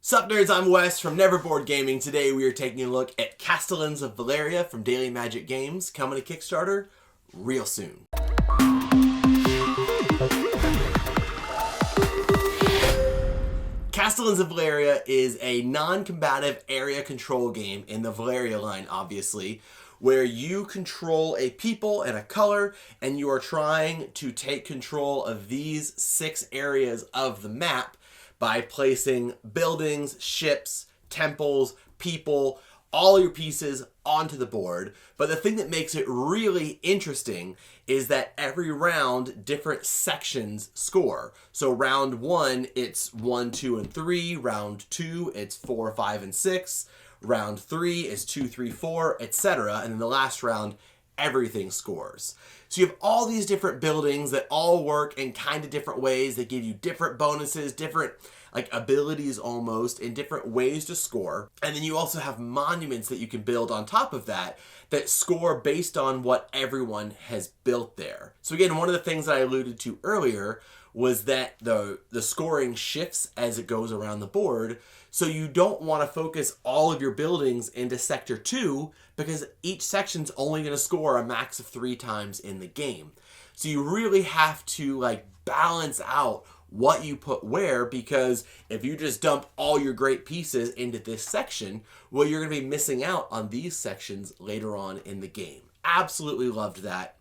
Sup nerds, I'm Wes from Neverboard Gaming. Today we are taking a look at Castellans of Valeria from Daily Magic Games, coming to Kickstarter real soon. Castellans of Valeria is a non-combative area control game in the Valeria line, obviously, where you control a people and a color, and you are trying to take control of these 6 areas of the map by placing buildings, ships, temples, people, all your pieces onto the board. But the thing that makes it really interesting is that every round, different sections score. So round 1, it's 1, 2, and 3. Round 2, it's 4, 5, and 6. Round 3 is 2, 3, 4, etc. And in the last round, everything scores. So you have all these different buildings that all work in kind of different ways. They give you different bonuses, different abilities almost, in different ways to score. And then you also have monuments that you can build on top of that score based on what everyone has built there. So again, one of the things that I alluded to earlier was that the scoring shifts as it goes around the board. So you don't want to focus all of your buildings into Sector 2 because each section's only going to score a max of 3 times in the game. So you really have to balance out what you put where, because if you just dump all your great pieces into this section, well, you're going to be missing out on these sections later on in the game. Absolutely loved that.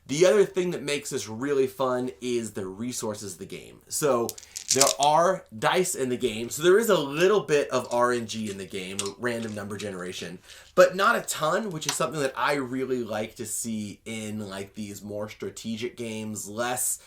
The other thing that makes this really fun is the resources of the game. So there are dice in the game, so there is a little bit of RNG in the game, or random number generation, but not a ton, which is something that I really like to see in these more strategic games. Less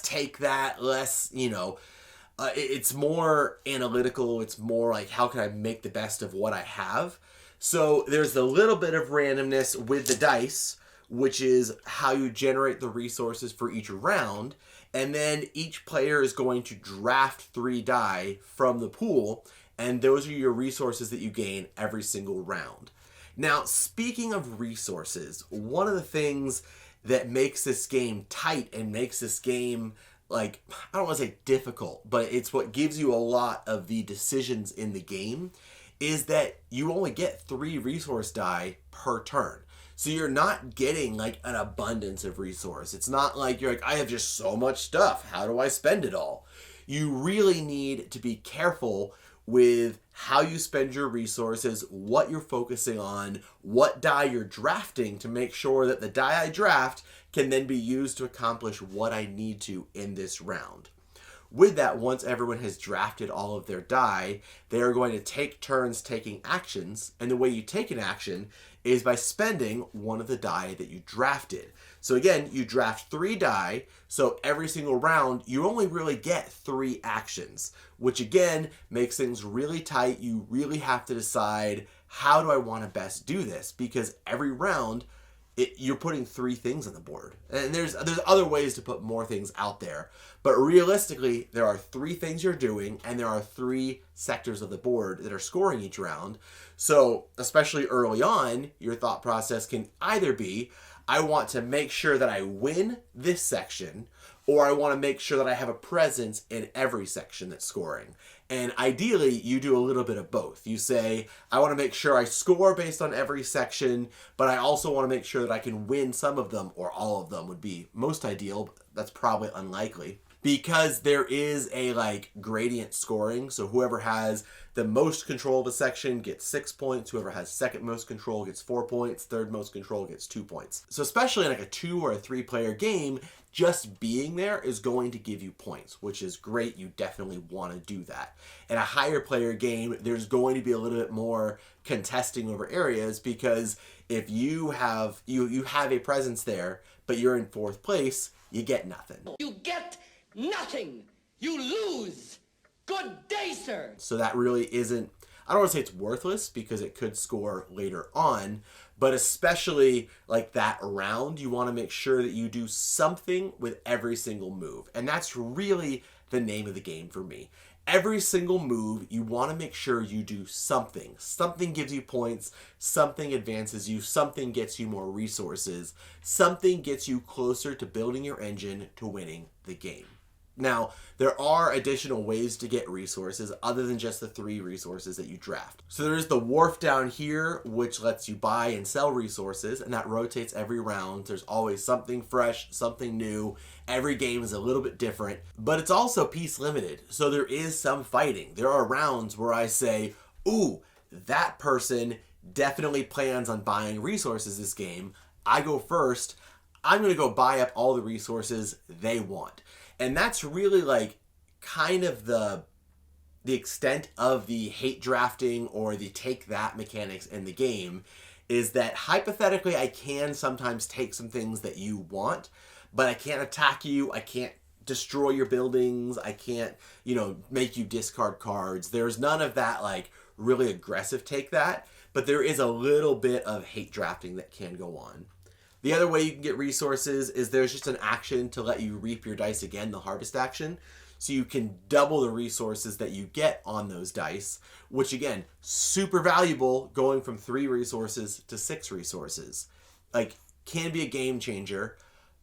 take that, less, it's more analytical. It's more like, how can I make the best of what I have? So there's a little bit of randomness with the dice, which is how you generate the resources for each round. And then each player is going to draft 3 die from the pool, and those are your resources that you gain every single round. Now, speaking of resources, one of the things that makes this game tight and makes this game, I don't want to say difficult, but it's what gives you a lot of the decisions in the game, is that you only get 3 resource die per turn. So you're not getting an abundance of resource. It's not like you're I have just so much stuff. How do I spend it all? You really need to be careful with how you spend your resources, what you're focusing on, what die you're drafting, to make sure that the die I draft can then be used to accomplish what I need to in this round. With that, once everyone has drafted all of their die, they are going to take turns taking actions, and the way you take an action is by spending one of the die that you drafted. So again, you draft 3 die, so every single round you only really get 3 actions, which again makes things really tight. You really have to decide, how do I want to best do this? Because every round you're putting 3 things on the board, and there's other ways to put more things out there, but realistically there are 3 things you're doing, and there are 3 sectors of the board that are scoring each round. So especially early on, your thought process can either be, I want to make sure that I win this section, or I want to make sure that I have a presence in every section that's scoring. And ideally, you do a little bit of both. You say, I want to make sure I score based on every section, but I also want to make sure that I can win some of them, or all of them would be most ideal. But that's probably unlikely, because there is a gradient scoring. So whoever has the most control of a section gets 6 points. Whoever has second most control gets 4 points. Third most control gets 2 points. So especially in a 2 or a 3 player game, just being there is going to give you points, which is great. You definitely want to do that. In a higher player game, there's going to be a little bit more contesting over areas, because if you have a presence there, but you're in 4th place, you get nothing. You get nothing. You lose. Good day, sir. So that really isn't, I don't want to say it's worthless, because it could score later on, but especially that round, you want to make sure that you do something with every single move. And that's really the name of the game for me. Every single move, you want to make sure you do something. Something gives you points, something advances you, something gets you more resources, something gets you closer to building your engine to winning the game. Now, there are additional ways to get resources other than just the 3 resources that you draft. So there's the wharf down here, which lets you buy and sell resources, and that rotates every round. There's always something fresh, something new. Every game is a little bit different, but it's also piece limited. So there is some fighting. There are rounds where I say, ooh, that person definitely plans on buying resources this game. I go first. I'm going to go buy up all the resources they want. And that's really like kind of the extent of the hate drafting or the take that mechanics in the game, is that hypothetically I can sometimes take some things that you want, but I can't attack you. I can't destroy your buildings. I can't, make you discard cards. There's none of that like really aggressive take that, but there is a little bit of hate drafting that can go on. The other way you can get resources is there's just an action to let you reap your dice again, the harvest action. So you can double the resources that you get on those dice, which again, super valuable going from 3 resources to 6 resources. Like, can be a game changer,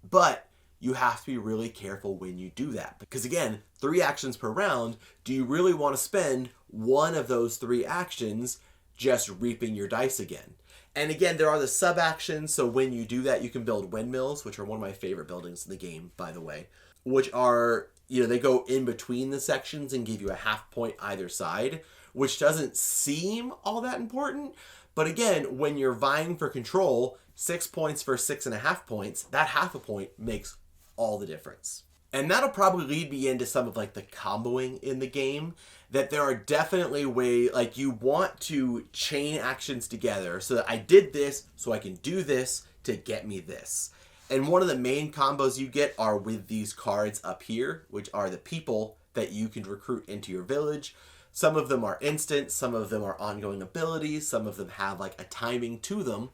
but you have to be really careful when you do that. Because again, 3 actions per round, do you really want to spend one of those 3 actions just reaping your dice again? And again, there are the sub-actions, so when you do that, you can build windmills, which are one of my favorite buildings in the game, by the way, which are, they go in between the sections and give you a half point either side, which doesn't seem all that important. But again, when you're vying for control, 6 points for 6.5 points, that half a point makes all the difference. And that'll probably lead me into some of like the comboing in the game, that there are definitely ways, like you want to chain actions together so that I did this, so I can do this to get me this. And one of the main combos you get are with these cards up here, which are the people that you can recruit into your village. Some of them are instant, some of them are ongoing abilities, some of them have like a timing to them,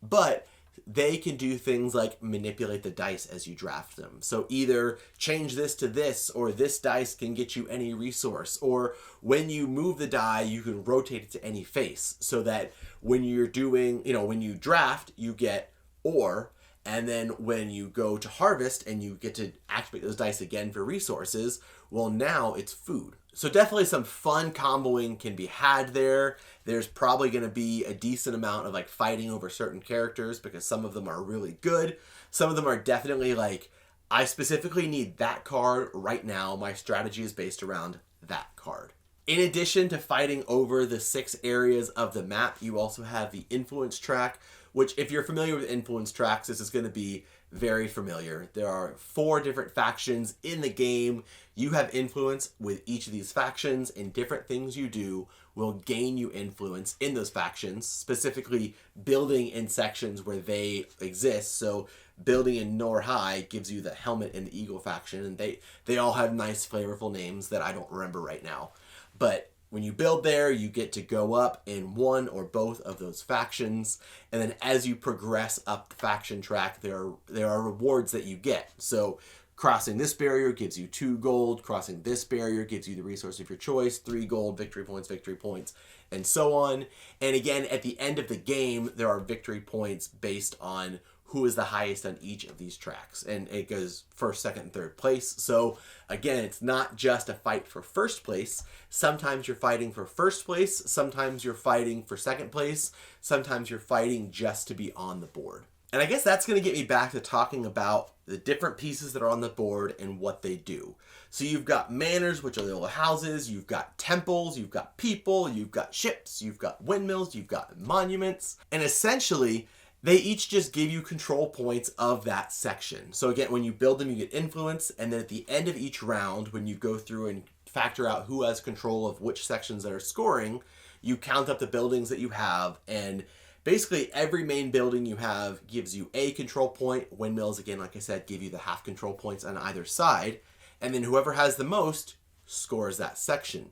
but they can do things like manipulate the dice as you draft them. So either change this to this, or this dice can get you any resource, or when you move the die, you can rotate it to any face, so that when you're doing, when you draft, you get ore, and then when you go to harvest and you get to activate those dice again for resources, well, now it's food. So definitely some fun comboing can be had there. There's probably going to be a decent amount of like fighting over certain characters because some of them are really good. Some of them are definitely like, I specifically need that card right now. My strategy is based around that card. In addition to fighting over the 6 areas of the map, you also have the influence track, which if you're familiar with influence tracks, this is going to be very familiar. There are 4 different factions in the game. You have influence with each of these factions, and different things you do will gain you influence in those factions, specifically building in sections where they exist. So building in Nor High gives you the helmet and the eagle faction, and they all have nice flavorful names that I don't remember right now. But when you build there, you get to go up in one or both of those factions, and then as you progress up the faction track, there are rewards that you get. So crossing this barrier gives you 2 gold, crossing this barrier gives you the resource of your choice, 3 gold, victory points, and so on. And again, at the end of the game, there are victory points based on who is the highest on each of these tracks, and it goes first, second, and third place. So again, it's not just a fight for first place. Sometimes you're fighting for first place, sometimes you're fighting for second place, sometimes you're fighting just to be on the board. And I guess that's going to get me back to talking about the different pieces that are on the board and what they do. So you've got manors, which are the little houses, you've got temples, you've got people, you've got ships, you've got windmills, you've got monuments, and essentially they each just give you control points of that section. So again, when you build them, you get influence, and then at the end of each round, when you go through and factor out who has control of which sections that are scoring, you count up the buildings that you have, and basically every main building you have gives you a control point. Windmills, again, like I said, give you the half control points on either side, and then whoever has the most scores that section.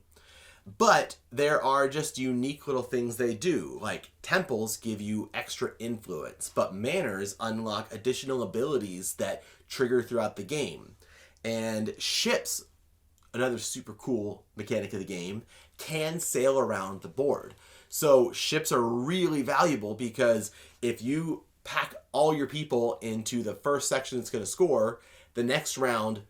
But there are just unique little things they do, like temples give you extra influence, but manors unlock additional abilities that trigger throughout the game. And ships, another super cool mechanic of the game, can sail around the board. So ships are really valuable because if you pack all your people into the first section that's going to score, the next round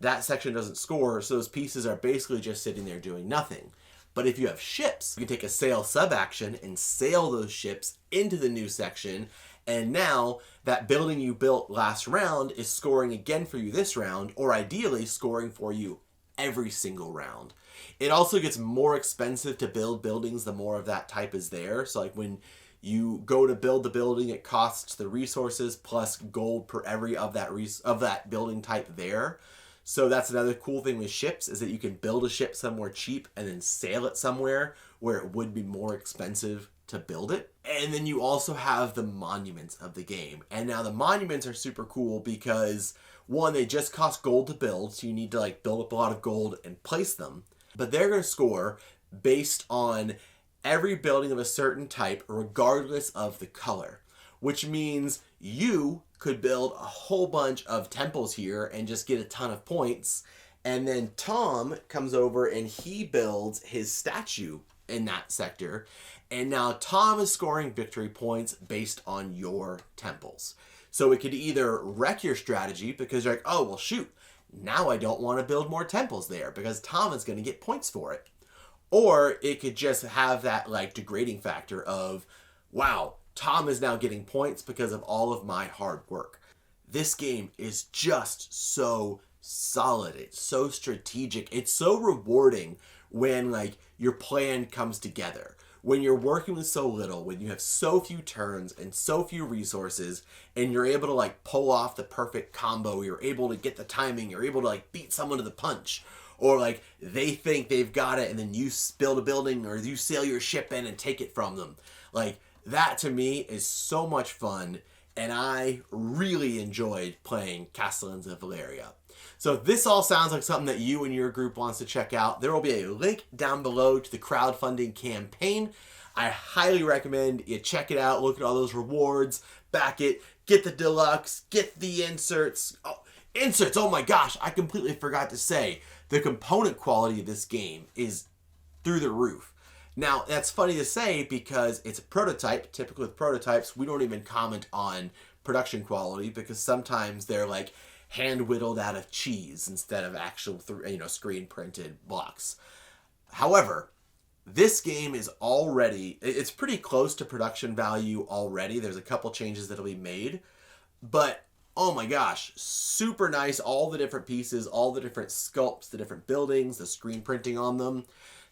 that section doesn't score, so those pieces are basically just sitting there doing nothing. But if you have ships, you can take a sail sub-action and sail those ships into the new section, and now that building you built last round is scoring again for you this round, or ideally scoring for you every single round. It also gets more expensive to build buildings the more of that type is there. So like when you go to build the building, it costs the resources plus gold per every of that building type there. So that's another cool thing with ships, is that you can build a ship somewhere cheap and then sail it somewhere where it would be more expensive to build it. And then you also have the monuments of the game. And now the monuments are super cool because, one, they just cost gold to build, so you need to like build up a lot of gold and place them. But they're going to score based on every building of a certain type regardless of the color, which means you could build a whole bunch of temples here and just get a ton of points. And then Tom comes over and he builds his statue in that sector. And now Tom is scoring victory points based on your temples. So it could either wreck your strategy because you're like, oh, well, shoot, now I don't want to build more temples there because Tom is going to get points for it. Or it could just have that like degrading factor of, wow, Tom is now getting points because of all of my hard work. This game is just so solid. It's so strategic. It's so rewarding when like your plan comes together. When you're working with so little, when you have so few turns and so few resources, and you're able to like pull off the perfect combo, you're able to get the timing, you're able to like beat someone to the punch, or like they think they've got it and then you build a building or you sail your ship in and take it from them. Like that to me is so much fun, and I really enjoyed playing Castellans of Valeria. So if this all sounds like something that you and your group wants to check out, there will be a link down below to the crowdfunding campaign. I highly recommend you check it out, look at all those rewards, back it, get the deluxe, get the inserts. Oh my gosh, I completely forgot to say, the component quality of this game is through the roof. Now, that's funny to say because it's a prototype. Typically with prototypes, we don't even comment on production quality because sometimes they're like hand whittled out of cheese instead of actual screen printed blocks. However, this game is already, it's pretty close to production value already. There's a couple changes that'll be made, but oh my gosh, super nice. All the different pieces, all the different sculpts, the different buildings, the screen printing on them.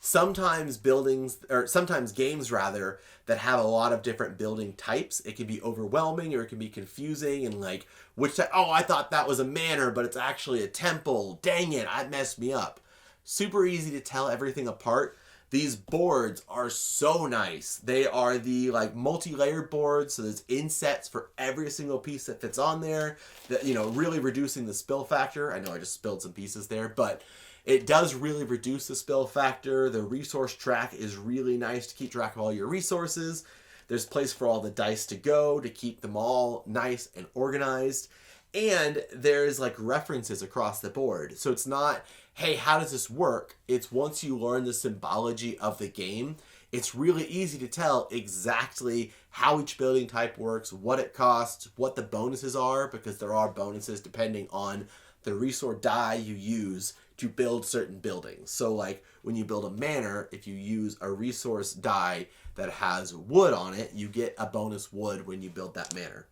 Sometimes games rather, that have a lot of different building types, it can be overwhelming or it can be confusing and like, I thought that was a manor, but it's actually a temple. Dang it, that messed me up. Super easy to tell everything apart. These boards are so nice. They are the like multi-layered boards, so there's insets for every single piece that fits on there. That, really reducing the spill factor. I know I just spilled some pieces there, but it does really reduce the spill factor. The resource track is really nice to keep track of all your resources. There's place for all the dice to go to keep them all nice and organized. And there's like references across the board. So it's not, hey, how does this work? It's once you learn the symbology of the game, it's really easy to tell exactly how each building type works, what it costs, what the bonuses are, because there are bonuses depending on the resource die you use to build certain buildings. So like when you build a manor, if you use a resource die that has wood on it, you get a bonus wood when you build that manor.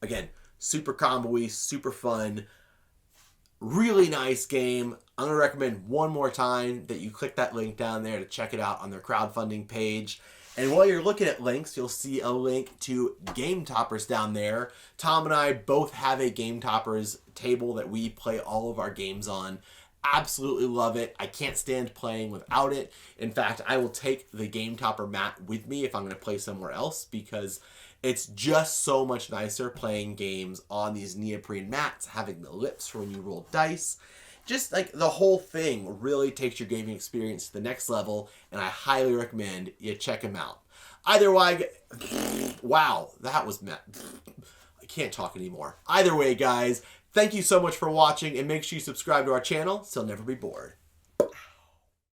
Again, super combo-y, super fun, really nice game. I'm going to recommend one more time that you click that link down there to check it out on their crowdfunding page. And while you're looking at links, you'll see a link to Game Toppers down there. Tom and I both have a Game Toppers table that we play all of our games on. Absolutely love it. I can't stand playing without it. In fact, I will take the Game Topper mat with me if I'm going to play somewhere else because it's just so much nicer playing games on these neoprene mats, having the lips for when you roll dice. Just like the whole thing really takes your gaming experience to the next level, and I highly recommend you check them out. Either way, wow, that was I can't talk anymore. Either way, guys, thank you so much for watching, and make sure you subscribe to our channel so you'll never be bored.